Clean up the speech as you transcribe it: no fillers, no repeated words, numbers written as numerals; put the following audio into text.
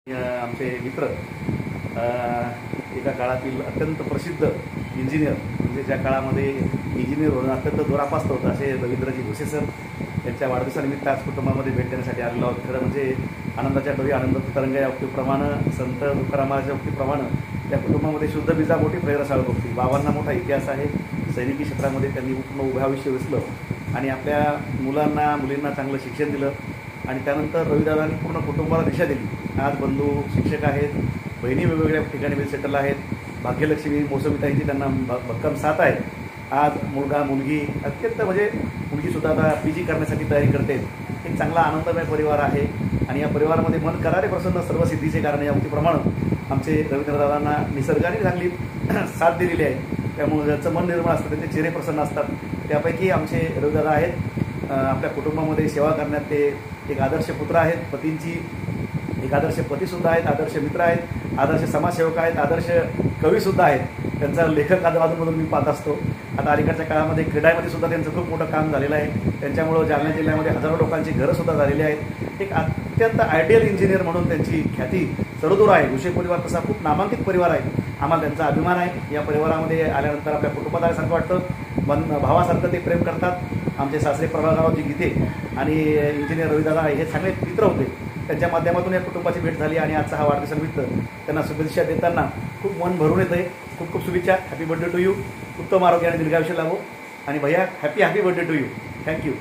आमचे मित्र एका काळातील अत्यंत प्रसिद्ध इंजिनियर, म्हणजे ज्या काळामध्ये इंजिनियर होणं अत्यंत दुरापास्त होतं, असे रवींद्रजी भोसे सर यांच्या वाढदिवसानिमित्त आज कुटुंबामध्ये भेट देण्यासाठी आलेलो आहोत. खरं म्हणजे आनंदाच्या डोळी आनंद तरंग या उक्तीप्रमाणे, संत तुकारामाच्या उक्तीप्रमाणे त्या कुटुंबामध्ये शुद्ध बीजापोटी प्रेरसाळ भक्ती. बाबांना मोठा इतिहास आहे. सैनिकी क्षेत्रामध्ये त्यांनी पूर्ण उभं आयुष्य वेचलं आणि आपल्या मुलांना मुलींना चांगलं शिक्षण दिलं आणि त्यानंतर रविदादांनी पूर्ण कुटुंबाला दिशा दिली. आज बंधू शिक्षक आहेत, बहिणी वेगवेगळ्या ठिकाणी वेल सेटल आहेत. भाग्यलक्ष्मी मोसमिताईंची त्यांना भक्कम साथ आहे. आज मुलगा मुलगी अत्यंत म्हणजे मुलगीसुद्धा आता PG करण्यासाठी तयारी करते. एक चांगला आनंदमय परिवार आहे आणि या परिवारामध्ये मन करारे प्रसन्न सर्व सिद्धीचे कारण या उक्तीप्रमाणे आमचे रवींद्रदादांना निसर्गाने चांगली साथ दिलेली आहे. त्यामुळे ज्यांचं मन निर्मळ असतं त्यांचे चेहरे प्रसन्न असतात. त्यापैकी आमचे रवीदादा आहेत. आपल्या कुटुंबामध्ये सेवा करण्यात ते एक आदर्श पुत्र आहेत, पतींची एक आदर्श पतीसुद्धा आहेत, आदर्श मित्र आहेत, आदर्श समाजसेवक आहेत, आदर्श कवीसुद्धा आहेत. त्यांचा लेखक अधूनमधून मी पाहत असतो. आता अलीकडच्या काळामध्ये क्रीडामध्ये सुद्धा त्यांचं खूप मोठं काम झालेलं आहे. त्यांच्यामुळं जालना जिल्ह्यामध्ये हजारो लोकांची घरंसुद्धा झालेली आहेत. एक अत्यंत आयडियल इंजिनियर म्हणून त्यांची ख्याती सर्वदूर आहे. भोसे परिवार तसा खूप नामांकित परिवार आहे. आम्हाला त्यांचा अभिमान आहे. या परिवारामध्ये आल्यानंतर आपल्या कुटुंबात आल्यासारखं वाटतं. भावासारखं ते प्रेम करतात. आमचे सासरे प्रभाकररावजी गीते आणि इंजिनियर रवीदादा हे सगळे मित्र होते. त्यांच्या माध्यमातून या कुटुंबाची भेट झाली आणि आजचा हा वाढदिवसानिमित्त त्यांना शुभेच्छा देताना खूप मन भरून येतं आहे. खूप खूप शुभेच्छा. Happy birthday to you. उत्तम आरोग्य आणि दीर्घायुष्य लाभो. आणि भैया happy birthday to you. Thank you.